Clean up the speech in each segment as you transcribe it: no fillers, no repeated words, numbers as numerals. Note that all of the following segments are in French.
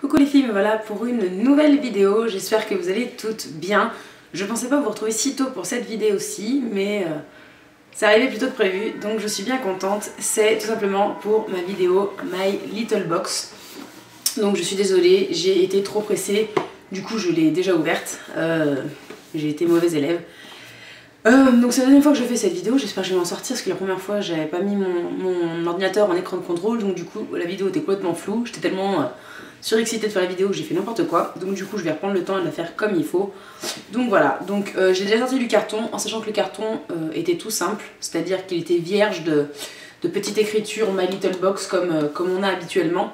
Coucou les filles, me voilà pour une nouvelle vidéo, j'espère que vous allez toutes bien. Je pensais pas vous retrouver si tôt pour cette vidéo-ci, mais c'est arrivé plus tôt que prévu, donc je suis bien contente. C'est tout simplement pour ma vidéo My Little Box. Donc je suis désolée, j'ai été trop pressée, du coup je l'ai déjà ouverte, j'ai été mauvaise élève. Donc c'est la deuxième fois que je fais cette vidéo, j'espère que je vais m'en sortir parce que la première fois j'avais pas mis mon ordinateur en écran de contrôle, donc du coup la vidéo était complètement floue, j'étais tellement surexcitée de faire la vidéo que j'ai fait n'importe quoi, donc du coup je vais reprendre le temps de la faire comme il faut. Donc voilà, donc j'ai déjà sorti du carton en sachant que le carton était tout simple, c'est-à-dire qu'il était vierge de petites écritures My Little Box comme on a habituellement.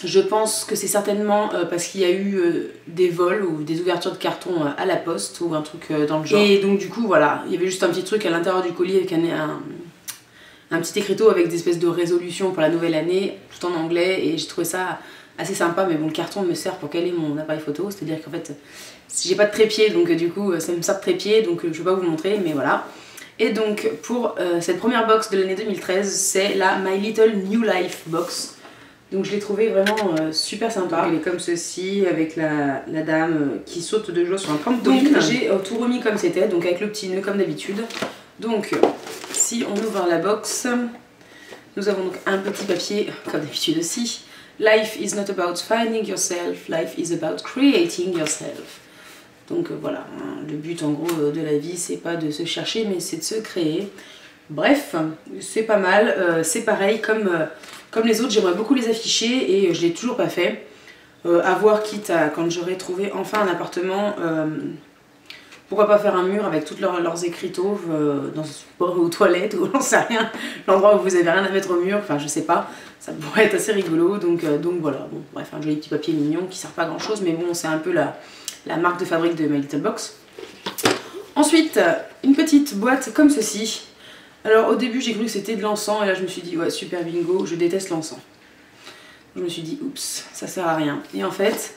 Je pense que c'est certainement parce qu'il y a eu des vols ou des ouvertures de carton à la poste ou un truc dans le genre. Et donc du coup voilà, il y avait juste un petit truc à l'intérieur du colis avec un petit écriteau avec des espèces de résolutions pour la nouvelle année, tout en anglais, et j'ai trouvé ça assez sympa. Mais bon, le carton me sert pour caler mon appareil photo, c'est-à-dire qu'en fait j'ai pas de trépied, donc du coup ça me sert de trépied, donc je vais pas vous montrer, mais voilà. Et donc pour cette première box de l'année 2013, c'est la My Little New Life box. Donc je l'ai trouvé vraiment super sympa. Donc elle est comme ceci, avec la dame qui saute de joie sur un trampoline. Donc j'ai tout remis comme c'était, donc avec le petit nœud comme d'habitude. Donc si on ouvre la box, nous avons donc un petit papier, comme d'habitude aussi. Life is not about finding yourself, life is about creating yourself. Donc voilà, le but en gros de la vie, c'est pas de se chercher, mais c'est de se créer. Bref, c'est pas mal, c'est pareil comme les autres, j'aimerais beaucoup les afficher et je l'ai toujours pas fait. À voir, quitte à quand j'aurai trouvé enfin un appartement, pourquoi pas faire un mur avec toutes leurs écriteaux aux toilettes ou j'en sais rien, l'endroit où vous avez rien à mettre au mur, enfin je sais pas, ça pourrait être assez rigolo, donc voilà, bon, bref, un joli petit papier mignon qui sert pas à grand chose, mais bon, c'est un peu la marque de fabrique de My Little Box. Ensuite, une petite boîte comme ceci. Alors au début j'ai cru que c'était de l'encens et là je me suis dit ouais super bingo, je déteste l'encens. Je me suis dit oups, ça sert à rien. Et en fait,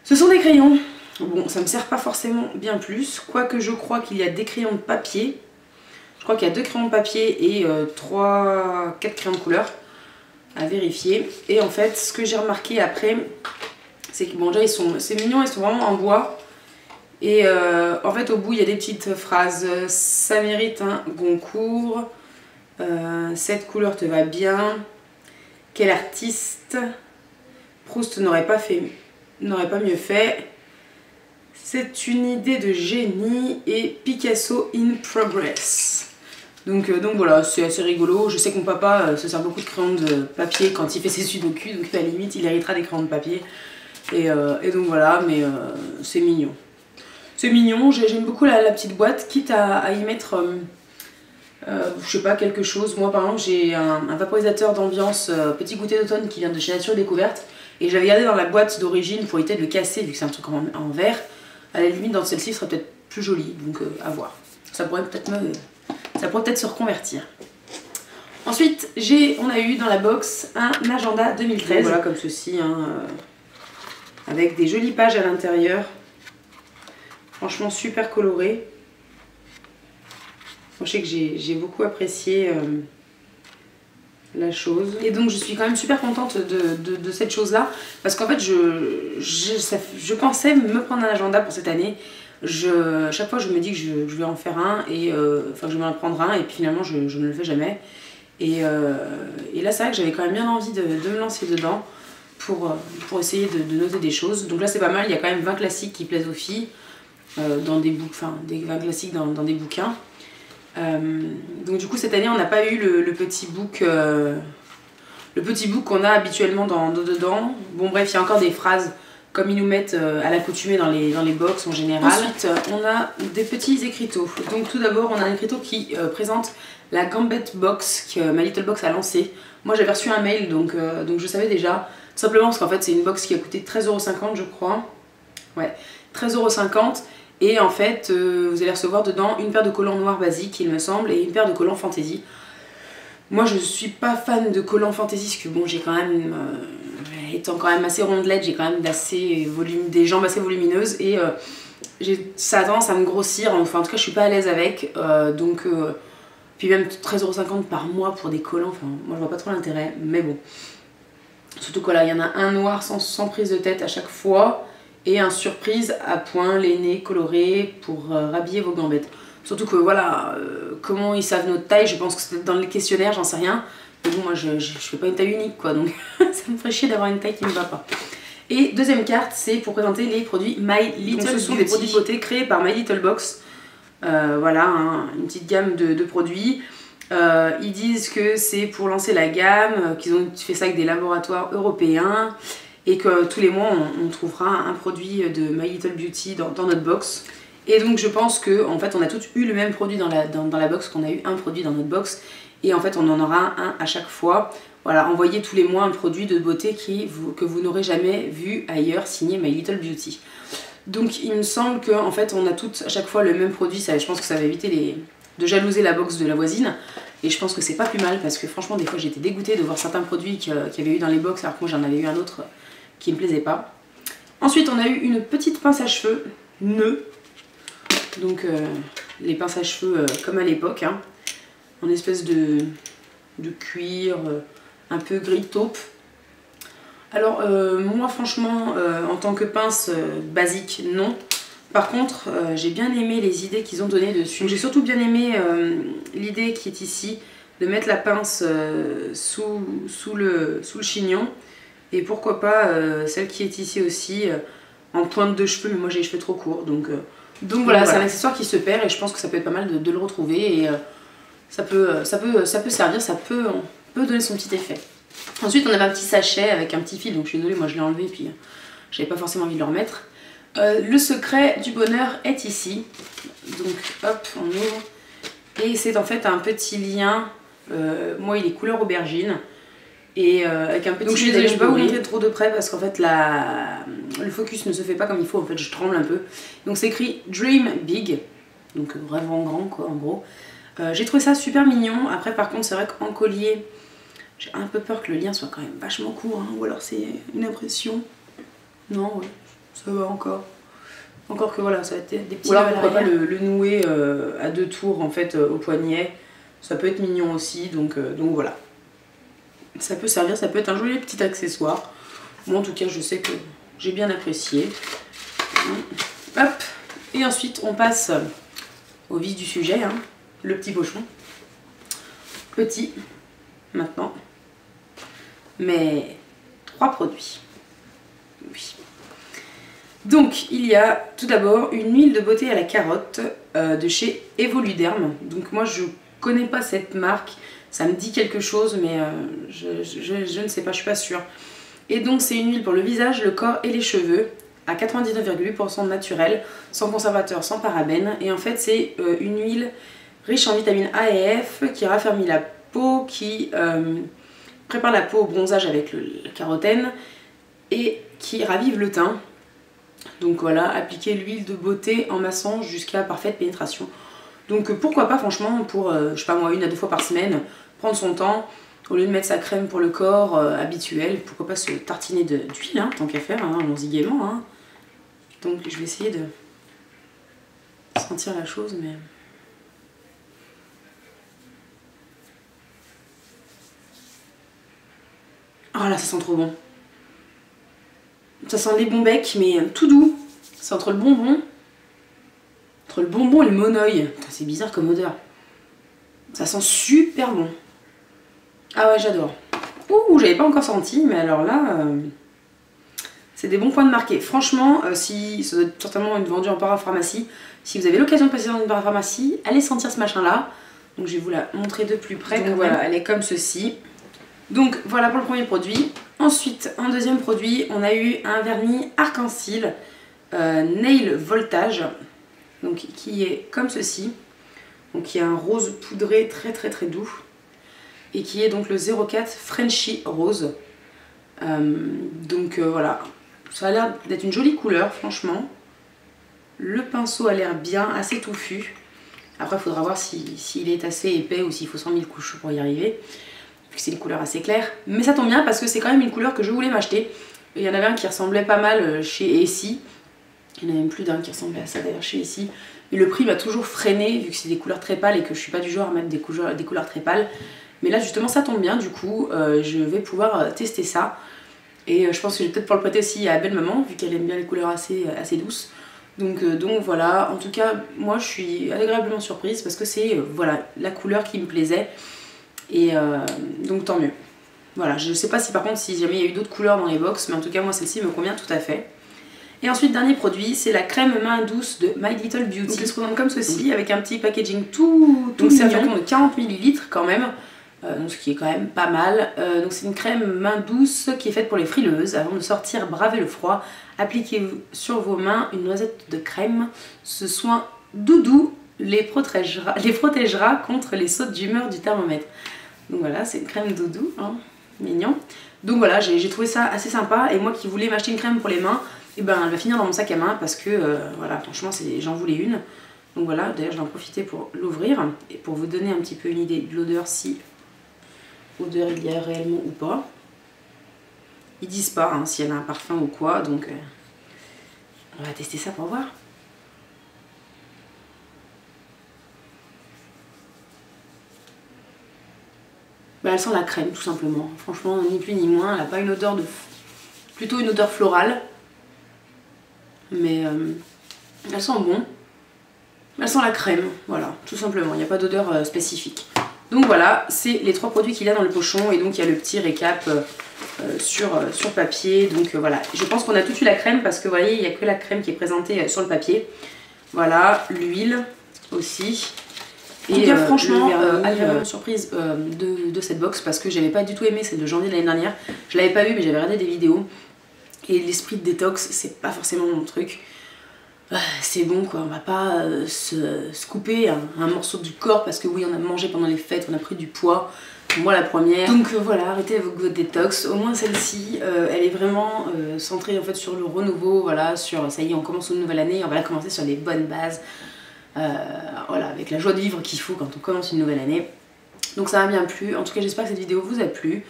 ce sont des crayons. Bon, ça me sert pas forcément bien plus, quoique je crois qu'il y a des crayons de papier. Je crois qu'il y a 2 crayons de papier et 4 crayons de couleur à vérifier. Et en fait, ce que j'ai remarqué après, c'est que bon déjà c'est mignon, ils sont vraiment en bois. Et en fait au bout il y a des petites phrases, ça mérite un Goncourt, cette couleur te va bien, quel artiste, Proust n'aurait pas mieux fait, c'est une idée de génie et Picasso in progress. Donc voilà, c'est assez rigolo. Je sais que mon papa se sert beaucoup de crayons de papier quand il fait ses sudoku, donc à la limite il héritera des crayons de papier. Et donc voilà, mais c'est mignon. C'est mignon, j'aime beaucoup la petite boîte, quitte à y mettre, je sais pas, quelque chose. Moi par exemple j'ai un vaporisateur d'ambiance petit goûter d'automne qui vient de chez Nature Découverte. Et j'avais gardé dans la boîte d'origine pour éviter de le casser vu que c'est un truc en verre. À la limite dans celle-ci ce serait peut-être plus joli, donc à voir. Ça pourrait peut-être se reconvertir. Ensuite on a eu dans la box un agenda 2013. Donc, voilà comme ceci, hein, avec des jolies pages à l'intérieur. Franchement super coloré. Je sais que j'ai beaucoup apprécié la chose. Et donc je suis quand même super contente de cette chose là. Parce qu'en fait je pensais me prendre un agenda pour cette année. Chaque fois je me dis que je vais en faire un. Enfin que je vais en prendre un et puis finalement je ne le fais jamais. Et là c'est vrai que j'avais quand même bien envie de me lancer dedans. Pour essayer de noter des choses. Donc là c'est pas mal, il y a quand même 20 classiques qui plaisent aux filles. Dans des des 20 classiques dans des bouquins. Donc du coup cette année on n'a pas eu le petit book qu'on a habituellement dedans. Bon bref, il y a encore des phrases comme ils nous mettent à l'accoutumée dans les box en général. Ensuite on a des petits écriteaux. Donc tout d'abord on a un écriteau qui présente la Gambette Box que My Little Box a lancée. Moi j'avais reçu un mail donc je savais déjà. Tout simplement parce qu'en fait c'est une box qui a coûté 13,50 € je crois. Ouais, 13,50 €. Et en fait, vous allez recevoir dedans une paire de collants noirs basiques, il me semble, et une paire de collants fantaisie. Moi, je suis pas fan de collants fantaisie, parce que bon, j'ai quand même, étant quand même assez rondelette, j'ai quand même des jambes assez volumineuses, et ça a tendance à me grossir, enfin en tout cas, je suis pas à l'aise avec, puis même 13,50 € par mois pour des collants, enfin, moi je vois pas trop l'intérêt, mais bon. Surtout que là, il y en a un noir sans prise de tête à chaque fois et un surprise à points, lainés, colorés pour rhabiller vos gambettes. Surtout que voilà, comment ils savent notre taille, je pense que c'est dans le questionnaire, j'en sais rien. Mais bon, moi je fais pas une taille unique quoi, donc ça me ferait chier d'avoir une taille qui ne va pas. Et deuxième carte, c'est pour présenter les produits My Little Beauty. Ce sont des produits de beauté créés par My Little Box. Voilà, hein, une petite gamme de produits. Ils disent que c'est pour lancer la gamme, qu'ils ont fait ça avec des laboratoires européens et que tous les mois on trouvera un produit de My Little Beauty dans notre box. Et donc je pense que en fait on a tous eu le même produit dans la box, qu'on a eu un produit dans notre box et en fait on en aura un à chaque fois. Voilà, envoyez tous les mois un produit de beauté que vous n'aurez jamais vu ailleurs signé My Little Beauty. Donc il me semble qu'en fait on a toutes à chaque fois le même produit, ça, je pense que ça va éviter de jalouser la box de la voisine. Et je pense que c'est pas plus mal parce que franchement des fois j'étais dégoûtée de voir certains produits qu'il y avait eu dans les box alors que moi j'en avais eu un autre qui me plaisait pas. Ensuite on a eu une petite pince à cheveux nœud. Donc les pinces à cheveux comme à l'époque, hein, en espèce de cuir un peu gris taupe. Alors moi franchement en tant que pince basique non. Par contre j'ai bien aimé les idées qu'ils ont données dessus. J'ai surtout bien aimé l'idée qui est ici de mettre la pince sous le chignon. Et pourquoi pas celle qui est ici aussi en pointe de cheveux, mais moi j'ai les cheveux trop courts donc voilà, c'est un accessoire qui se perd et je pense que ça peut être pas mal de le retrouver et ça peut servir, ça peut donner son petit effet. Ensuite on avait un petit sachet avec un petit fil, donc je suis désolée, moi je l'ai enlevé et puis j'avais pas forcément envie de le remettre. Le secret du bonheur est ici, donc hop on ouvre et c'est en fait un petit lien, moi il est couleur aubergine. Et avec un petit... Donc je suis désolée, je ne vais pas vous montrer trop de près parce qu'en fait le focus ne se fait pas comme il faut, en fait je tremble un peu. Donc c'est écrit Dream Big, donc rêve en grand quoi en gros. J'ai trouvé ça super mignon, après par contre c'est vrai qu'en collier, j'ai un peu peur que le lien soit quand même vachement court, hein, ou alors c'est une impression. Non, ouais, ça va encore. Encore que voilà, ça va être des petits... Ou alors pourquoi pas le nouer à 2 tours en fait au poignet, ça peut être mignon aussi, donc voilà. Ça peut servir, ça peut être un joli petit accessoire. Moi en tout cas je sais que j'ai bien apprécié. Hop. Et ensuite on passe au vif du sujet, hein, le petit pochon. Petit maintenant. Mais 3 produits. Oui. Donc il y a tout d'abord une huile de beauté à la carotte de chez Evoluderm. Donc moi je connais pas cette marque. Ça me dit quelque chose, mais je ne sais pas, je suis pas sûre. Et donc c'est une huile pour le visage, le corps et les cheveux, à 99,8% naturel, sans conservateur, sans parabènes. Et en fait c'est une huile riche en vitamines A et F, qui raffermit la peau, qui prépare la peau au bronzage avec la carotène, et qui ravive le teint. Donc voilà, appliquer l'huile de beauté en massant jusqu'à parfaite pénétration. Donc pourquoi pas franchement pour, je sais pas moi, 1 à 2 fois par semaine, prendre son temps, au lieu de mettre sa crème pour le corps habituelle, pourquoi pas se tartiner d'huile, hein, tant qu'à faire, hein, allons-y gaiement. Hein. Donc je vais essayer de sentir la chose, mais... Oh là, ça sent trop bon. Ça sent les bons becs, mais tout doux. C'est entre le bonbon et le monoeil. C'est bizarre comme odeur. Ça sent super bon. Ah ouais, j'adore. Ouh, j'avais pas encore senti, mais alors là, c'est des bons points de marquer. Franchement, si ça doit être certainement une vendue en parapharmacie, si vous avez l'occasion de passer dans une parapharmacie, allez sentir ce machin-là. Donc je vais vous la montrer de plus près. Donc voilà, elle est comme ceci. Donc voilà pour le premier produit. Ensuite, en deuxième produit, on a eu un vernis arc-en-ciel Nail Voltage, donc qui est comme ceci. Donc qui est un rose poudré très doux. Et qui est donc le 04 Frenchy Rose. Voilà, ça a l'air d'être une jolie couleur franchement. Le pinceau a l'air bien, assez touffu. Après il faudra voir s'il est assez épais ou s'il faut 100 000 couches pour y arriver. Vu que c'est une couleur assez claire. Mais ça tombe bien parce que c'est quand même une couleur que je voulais m'acheter. Il y en avait un qui ressemblait pas mal chez Essie. Il y en a même plus d'un qui ressemblait à ça d'ailleurs chez Essie. Mais le prix m'a toujours freiné vu que c'est des couleurs très pâles et que je suis pas du genre à mettre des couleurs très pâles. Mais là justement ça tombe bien, du coup je vais pouvoir tester ça. Et je pense que je vais peut-être pouvoir le prêter aussi à belle maman, vu qu'elle aime bien les couleurs assez douces. Donc voilà, en tout cas, moi je suis agréablement surprise parce que c'est voilà, la couleur qui me plaisait. Et donc tant mieux. Voilà, je sais pas si par contre si jamais il y a eu d'autres couleurs dans les box, mais en tout cas moi celle-ci me convient tout à fait. Et ensuite dernier produit, c'est la crème main douce de My Little Beauty. Donc elle se présente comme ceci, avec un petit packaging tout donc c'est un flacon de 40 ml quand même, donc ce qui est quand même pas mal. Donc c'est une crème main douce qui est faite pour les frileuses. Avant de sortir, bravez le froid, appliquez sur vos mains une noisette de crème. Ce soin doudou les protégera contre les sautes d'humeur du thermomètre. Donc voilà, c'est une crème doudou, hein, mignon. Donc voilà, j'ai trouvé ça assez sympa, et moi qui voulais m'acheter une crème pour les mains, et ben elle va finir dans mon sac à main parce que voilà, franchement j'en voulais une. Donc voilà, d'ailleurs je vais en profiter pour l'ouvrir et pour vous donner un petit peu une idée de l'odeur, si odeur il y a réellement ou pas. Ils disent pas hein, s'il y en a un parfum ou quoi, donc on va tester ça pour voir. Bah, elle sent la crème tout simplement, franchement ni plus ni moins, elle n'a pas une odeur de... plutôt une odeur florale. Mais elle sent bon, elle sent la crème, voilà, tout simplement, il n'y a pas d'odeur spécifique. Donc voilà, c'est les 3 produits qu'il y a dans le pochon, et donc il y a le petit récap sur papier. Donc voilà, je pense qu'on a tout eu la crème parce que vous voyez, il n'y a que la crème qui est présentée sur le papier. Voilà, l'huile aussi. Et franchement, agréablement surprise de cette box parce que j'avais pas du tout aimé celle de janvier de l'année dernière. Je l'avais pas vue mais j'avais regardé des vidéos. Et l'esprit de détox, c'est pas forcément mon truc. C'est bon quoi, on va pas se couper un morceau du corps parce que oui, on a mangé pendant les fêtes, on a pris du poids. Moi la première. Donc voilà, arrêtez votre détox. Au moins celle-ci, elle est vraiment centrée en fait sur le renouveau. Voilà, sur ça y est, on commence une nouvelle année, on va la commencer sur des bonnes bases. Voilà, avec la joie de vivre qu'il faut quand on commence une nouvelle année. Donc ça m'a bien plu. En tout cas, j'espère que cette vidéo vous a plu,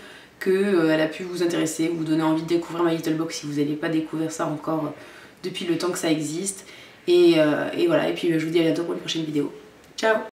qu'elle a pu vous intéresser, vous donner envie de découvrir My Little Box si vous n'avez pas découvert ça encore depuis le temps que ça existe. Et voilà, et puis je vous dis à bientôt pour une prochaine vidéo. Ciao!